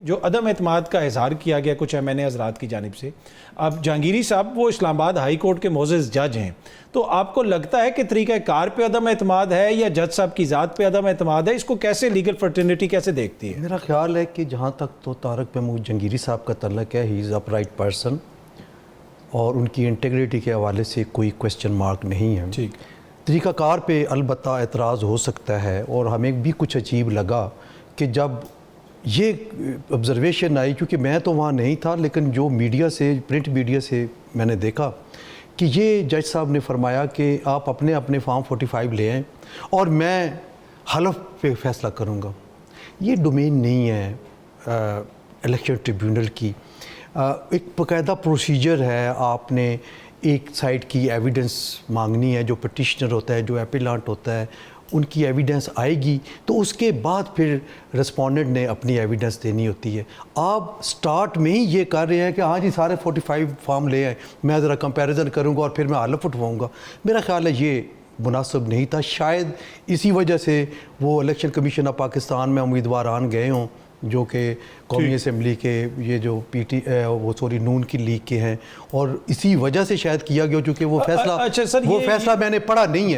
جو عدم اعتماد کا اظہار کیا گیا کچھ ایم این اے حضرات کی جانب سے، اب جہانگیری صاحب وہ اسلام آباد ہائی کورٹ کے معزز جج ہیں، تو آپ کو لگتا ہے کہ طریقہ کار پہ عدم اعتماد ہے یا جج صاحب کی ذات پہ عدم اعتماد ہے؟ اس کو کیسے لیگل فرٹرنیٹی کیسے دیکھتی ہے؟ میرا خیال ہے کہ جہاں تک تو طارق محمود جہانگیری صاحب کا تعلق ہے، ہی از اپ رائٹ پرسن اور ان کی انٹیگریٹی کے حوالے سے کوئی کویسچن مارک نہیں ہے. ٹھیک، طریقہ کار پہ البتہ اعتراض ہو سکتا ہے، اور ہمیں بھی کچھ عجیب لگا کہ جب یہ آبزرویشن آئی، کیونکہ میں تو وہاں نہیں تھا لیکن جو میڈیا سے، پرنٹ میڈیا سے میں نے دیکھا کہ یہ جج صاحب نے فرمایا کہ آپ اپنے اپنے فارم 45 لے آئیں اور میں حلف پہ فیصلہ کروں گا. یہ ڈومین نہیں ہے الیکشن ٹریبیونل کی. ایک باقاعدہ پروسیجر ہے، آپ نے ایک سائڈ کی ایویڈنس مانگنی ہے، جو پٹیشنر ہوتا ہے، جو اپیلانٹ ہوتا ہے، ان کی ایویڈنس آئے گی تو اس کے بعد پھر رسپونڈنٹ نے اپنی ایویڈنس دینی ہوتی ہے. آپ سٹارٹ میں ہی یہ کر رہے ہیں کہ ہاں جی سارے 45 فارم لے آئیں، میں ذرا کمپیریزن کروں گا اور پھر میں حلف اٹھواؤں گا. میرا خیال ہے یہ مناسب نہیں تھا. شاید اسی وجہ سے وہ الیکشن کمیشن آف پاکستان میں امیدواران گئے ہوں جو کہ قومی اسمبلی کے یہ جو نون کی لیگ کے ہیں، اور اسی وجہ سے شاید کیا گیا، چونکہ وہ فیصلہ میں نے پڑھا نہیں ہے،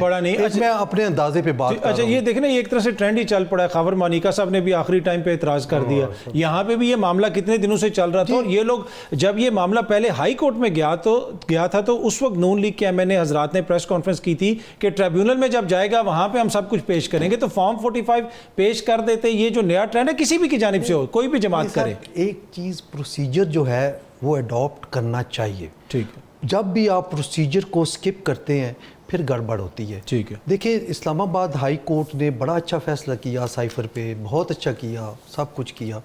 میں اپنے اندازے پہ بات کر رہا ہوں. یہ دیکھیں نا، یہ ایک طرح سے ٹرینڈ ہی چل پڑا ہے. خاور مانیکا صاحب نے بھی آخری ٹائم پہ اعتراض کر دیا. یہاں پہ بھی یہ معاملہ کتنے دنوں سے چل رہا تھا، اور یہ لوگ جب یہ معاملہ پہلے ہائی کورٹ میں گیا تھا تو اس وقت نون لیگ کے ایم این اے حضرات نے پریس کانفرنس کی تھی کہ ٹریبیونل میں جب جائے گا وہاں پہ ہم سب کچھ پیش کریں گے. تو فارم 45 پیش کر دیتے. یہ جو نیا ٹرینڈ ہے کسی بھی کی جانب سے ہو، کوئی بھی جماعت کرے، ایک چیز پروسیجر جو ہے وہ اڈاپٹ کرنا چاہیے. ٹھیک ہے، جب بھی آپ پروسیجر کو سکپ کرتے ہیں پھر گڑبڑ ہوتی ہے. ٹھیک ہے. دیکھیں اسلام آباد ہائی کورٹ نے بڑا اچھا فیصلہ کیا سائفر پہ، بہت اچھا کیا، سب کچھ کیا،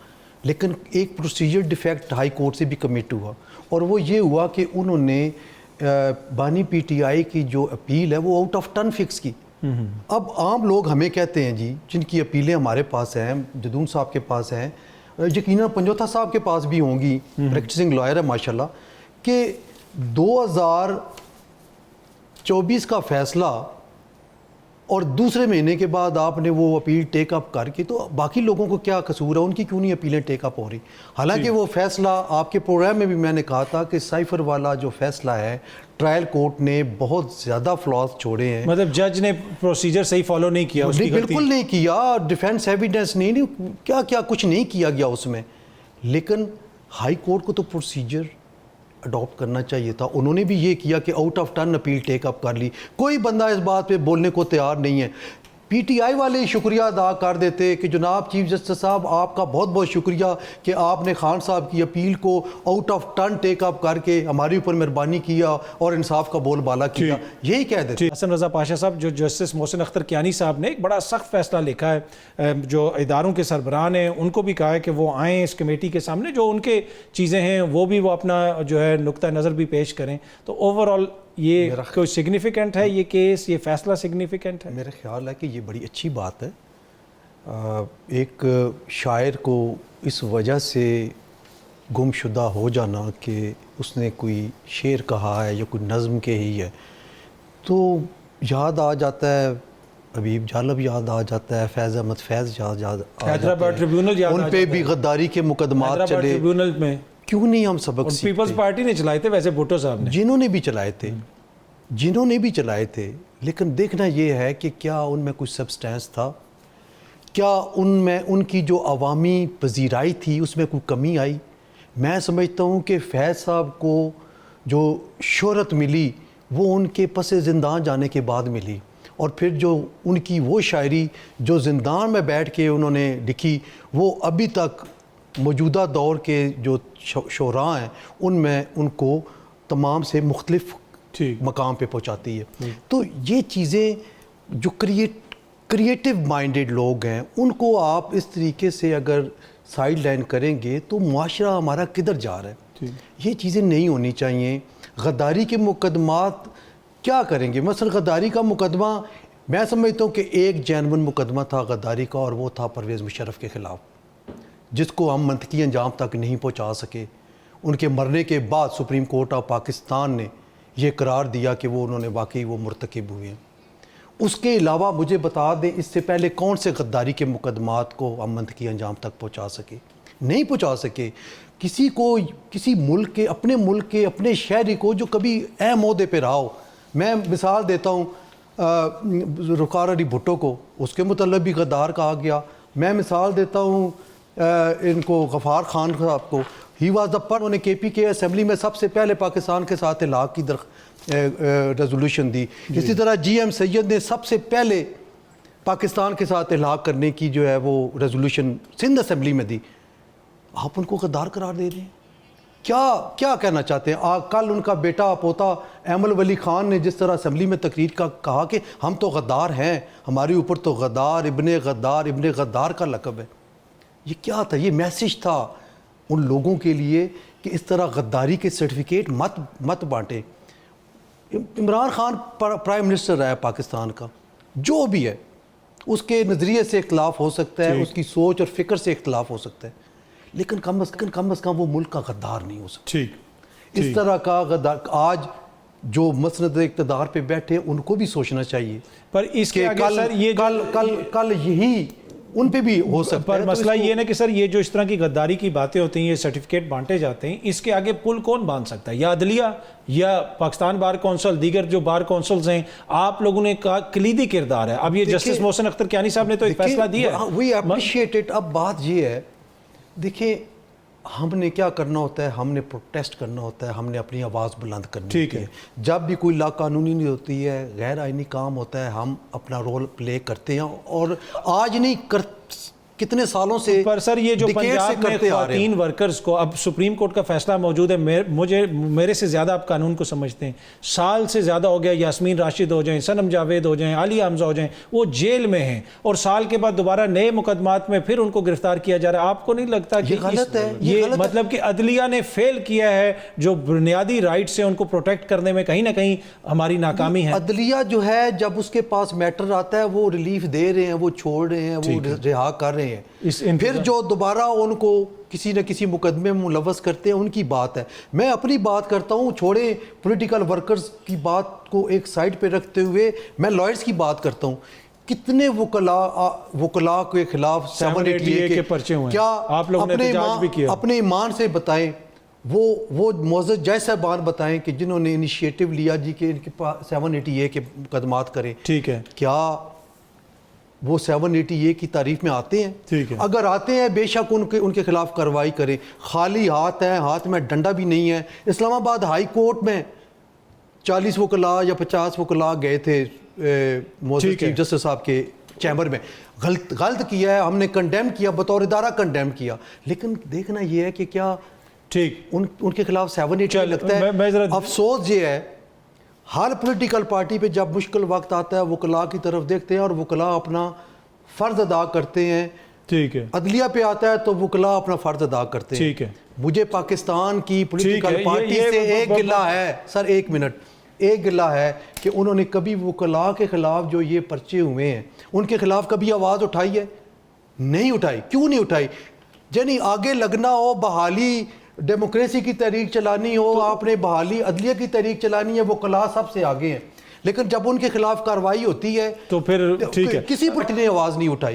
لیکن ایک پروسیجر ڈیفیکٹ ہائی کورٹ سے بھی کمٹ ہوا، اور وہ یہ ہوا کہ انہوں نے بانی پی ٹی آئی کی جو اپیل ہے وہ آؤٹ آف ٹرن فکس کی. اب عام لوگ ہمیں کہتے ہیں جی، جن کی اپیلیں ہمارے پاس ہیں، جدون صاحب کے پاس ہیں، یقیناً پنجوتھا صاحب کے پاس بھی ہوں گی، پریکٹسنگ لائر ہے ماشاءاللہ، کہ 2024 کا فیصلہ اور دوسرے مہینے کے بعد آپ نے وہ اپیل ٹیک اپ کر کے، تو باقی لوگوں کو کیا قصور ہے، ان کی کیوں نہیں اپیلیں ٹیک اپ ہو رہی؟ حالانکہ وہ فیصلہ آپ کے پروگرام میں بھی میں نے کہا تھا کہ سائفر والا جو فیصلہ ہے ٹرائل کورٹ نے بہت زیادہ فلاز چھوڑے ہیں. مطلب جج نے پروسیجر صحیح فالو نہیں کیا، اس کی غلطی بالکل نہیں کیا، ڈیفینس ایویڈنس نہیں، کیا کچھ نہیں کیا گیا اس میں. لیکن ہائی کورٹ کو تو پروسیجر اڈاپٹ کرنا چاہیے تھا. انہوں نے بھی یہ کیا کہ آؤٹ آف ٹرن اپیل ٹیک اپ کر لی. کوئی بندہ اس بات پہ بولنے کو تیار نہیں ہے. پی ٹی آئی والے شکریہ ادا کر دیتے کہ جناب چیف جسٹس صاحب آپ کا بہت بہت شکریہ کہ آپ نے خان صاحب کی اپیل کو آؤٹ آف ٹرن ٹیک اپ کر کے ہمارے اوپر مہربانی کیا اور انصاف کا بول بالا کیا، یہی کہہ دیتے. حسن رضا پاشا صاحب، جو جسٹس محسن اختر کیانی صاحب نے ایک بڑا سخت فیصلہ لکھا ہے، جو اداروں کے سربراہ ہیں ان کو بھی کہا ہے کہ وہ آئیں اس کمیٹی کے سامنے، جو ان کے چیزیں ہیں وہ بھی وہ اپنا جو ہے نقطہ نظر بھی پیش کریں. تو اوور آل یہ کوئی سگنیفیکنٹ ہے، یہ کیس، یہ فیصلہ سگنیفیکنٹ ہے؟ میرا خیال ہے کہ یہ بڑی اچھی بات ہے. ایک شاعر کو اس وجہ سے گم شدہ ہو جانا کہ اس نے کوئی شعر کہا ہے یا کوئی نظم کے ہی ہے، تو یاد آ جاتا ہے حبیب جالب، یاد آ جاتا ہے فیض احمد فیض، حیدرآباد ٹریبیونل یاد آ ان پہ بھی غداری کے مقدمات چلے. ٹریبیونل میں کیوں نہیں ہم سبق سیکھتے؟ پیپلز پارٹی نے چلائے تھے ویسے، بھٹو صاحب نے، جنہوں نے بھی چلائے تھے، لیکن دیکھنا یہ ہے کہ کیا ان میں کچھ سبسٹینس تھا، کیا ان میں ان کی جو عوامی پذیرائی تھی اس میں کوئی کمی آئی. میں سمجھتا ہوں کہ فیض صاحب کو جو شہرت ملی وہ ان کے پس زندان جانے کے بعد ملی، اور پھر جو ان کی وہ شاعری جو زندان میں بیٹھ کے انہوں نے لکھی، وہ ابھی تک موجودہ دور کے جو شعراء ہیں ان میں ان کو تمام سے مختلف مقام پہ پہنچاتی ہے. تو یہ چیزیں جو کریٹیو مائنڈڈ لوگ ہیں ان کو آپ اس طریقے سے اگر سائیڈ لائن کریں گے تو معاشرہ ہمارا کدھر جا رہا ہے. یہ چیزیں نہیں ہونی چاہیے. غداری کے مقدمات کیا کریں گے؟ مثلا غداری کا مقدمہ میں سمجھتا ہوں کہ ایک جینون مقدمہ تھا غداری کا، اور وہ تھا پرویز مشرف کے خلاف، جس کو ہم منطقی انجام تک نہیں پہنچا سکے. ان کے مرنے کے بعد سپریم کورٹ آف پاکستان نے یہ قرار دیا کہ وہ انہوں نے واقعی وہ مرتکب ہوئے ہیں. اس کے علاوہ مجھے بتا دیں اس سے پہلے کون سے غداری کے مقدمات کو ہم منطقی انجام تک پہنچا سکے؟ نہیں پہنچا سکے. کسی کو کسی ملک کے اپنے شہری کو جو کبھی اہم عہدے پہ رہا ہو, میں مثال دیتا ہوں رخار علی بھٹو کو, اس کے متعلق بھی غدار کہا گیا. میں مثال دیتا ہوں ان کو غفار خان صاحب کو, ہی واز دا انہوں نے کے پی کے اسمبلی میں سب سے پہلے پاکستان کے ساتھ الحاق کی ریزولوشن دی. اسی طرح جی ایم سید نے سب سے پہلے پاکستان کے ساتھ الحاق کرنے کی جو ہے وہ ریزولوشن سندھ اسمبلی میں دی. آپ ان کو غدار قرار دے رہے ہیں. کیا کہنا چاہتے ہیں؟ کل ان کا بیٹا پوتا ایمل ولی خان نے جس طرح اسمبلی میں تقریر کا کہا کہ ہم تو غدار ہیں, ہمارے اوپر تو ابن غدار کا لقب ہے. یہ کیا تھا؟ یہ میسج تھا ان لوگوں کے لیے کہ اس طرح غداری کے سرٹیفکیٹ مت بانٹیں. عمران خان پرائم منسٹر رہا ہے پاکستان کا, جو بھی ہے اس کے نظریے سے اختلاف ہو سکتا ہے, اس کی سوچ اور فکر سے اختلاف ہو سکتا ہے, لیکن کم از کم وہ ملک کا غدار نہیں ہو سکتا. اس طرح کا غدار آج جو مسند اقتدار پہ بیٹھے ان کو بھی سوچنا چاہیے. پر اس کے آگے سر یہ کل یہی ان پہ بھی ہو سکتا ہے. پر مسئلہ یہ نا کہ سر یہ جو اس طرح کی غداری کی باتیں ہوتی ہیں, یہ سرٹیفکیٹ بانٹے جاتے ہیں, اس کے آگے پل کون باندھ سکتا ہے؟ یا عدلیہ یا پاکستان بار کونسل, دیگر جو بار کونسلز ہیں. آپ لوگوں نے کہا کلیدی کردار ہے. اب یہ جسٹس محسن اختر کیانی صاحب نے تو ایک فیصلہ دیا ہے. We appreciate it. اب بات یہ ہے, دیکھیں ہم نے کیا کرنا ہوتا ہے, ہم نے پروٹیسٹ کرنا ہوتا ہے, ہم نے اپنی آواز بلند کرنی ہوتی ہے. جب بھی کوئی لا قانونی نہیں ہوتی ہے, غیر آئینی کام ہوتا ہے, ہم اپنا رول پلے کرتے ہیں. اور آج نہیں کتنے سالوں سے پر سر یہ جو پنجاب میں خواتین ورکرز کو, اب سپریم کورٹ کا فیصلہ موجود ہے, میرے سے زیادہ آپ قانون کو سمجھتے ہیں, سال سے زیادہ ہو گیا. یاسمین راشد ہو جائیں, صنم جاوید ہو جائیں, عالیہ حمزہ ہو جائیں, وہ جیل میں ہیں اور سال کے بعد دوبارہ نئے مقدمات میں پھر ان کو گرفتار کیا جا رہا ہے. آپ کو نہیں لگتا کہ غلط ہے؟ یہ مطلب کہ عدلیہ نے فیل کیا ہے, جو بنیادی رائٹس ہیں ان کو پروٹیکٹ کرنے میں کہیں نہ کہیں ہماری ناکامی ہے. عدلیہ جو ہے جب اس کے پاس میٹر آتا ہے وہ ریلیف دے رہے ہیں, وہ چھوڑ رہے ہیں, وہ رہا کر رہے ہیں. پھر جو دوبارہ ان کو کسی نہ کسی مقدمے میں ملوث کرتے ہیں ان کی بات ہے. میں اپنی بات کرتا ہوں, چھوڑیں پولیٹیکل ورکرز کی بات کو ایک سائڈ پہ رکھتے ہوئے میں لائرز کی بات کرتا ہوں. کتنے وکلاء کے خلاف 788 کے پرچے ہوئے ہیں. کیا آپ لوگوں نے احتجاج بھی کیا؟ اپنے ایمان سے بتائیں, وہ معزز جج صاحبان بتائیں کہ جنہوں نے انیشیٹو لیا جی کہ ان کے پاس 788 کے مقدمات کریں. ٹھیک ہے, کیا وہ 788 کی تعریف میں آتے ہیں؟ ٹھیک ہے, اگر آتے ہیں بے شک ان کے خلاف کارروائی کریں. خالی ہاتھ ہیں, ہاتھ میں ڈنڈا بھی نہیں ہے. اسلام آباد ہائی کورٹ میں 40 وکلاء یا 50 وکلاء گئے تھے چیف جسٹس صاحب کے چیمبر میں. غلط کیا ہے, ہم نے کنڈیم کیا, بطور ادارہ کنڈیم کیا, لیکن دیکھنا یہ ہے کہ کیا ٹھیک ان کے خلاف 788 لگتا ہے. افسوس یہ ہے ہر پولیٹیکل پارٹی پہ جب مشکل وقت آتا ہے وکلاء کی طرف دیکھتے ہیں اور وکلاء اپنا فرض ادا کرتے ہیں. ٹھیک ہے, عدلیہ پہ آتا ہے تو وکلاء اپنا فرض ادا کرتے ہیں. ٹھیک ہے, مجھے پاکستان کی پولیٹیکل پارٹی سے ایک گلہ ہے سر, ایک منٹ, ایک گلہ ہے کہ انہوں نے کبھی وکلاء کے خلاف جو یہ پرچے ہوئے ہیں ان کے خلاف کبھی آواز اٹھائی ہے؟ نہیں اٹھائی. کیوں نہیں اٹھائی؟ یعنی آگے لگنا ہو, بحالی ڈیموکریسی کی تحریک چلانی ہو, آپ نے بحالی عدلیہ کی تحریک چلانی ہے, وکلاء سب سے آگے ہیں. لیکن جب ان کے خلاف کارروائی ہوتی ہے تو پھر ٹھیک ہے, کسی پارٹی نے آواز نہیں اٹھائی.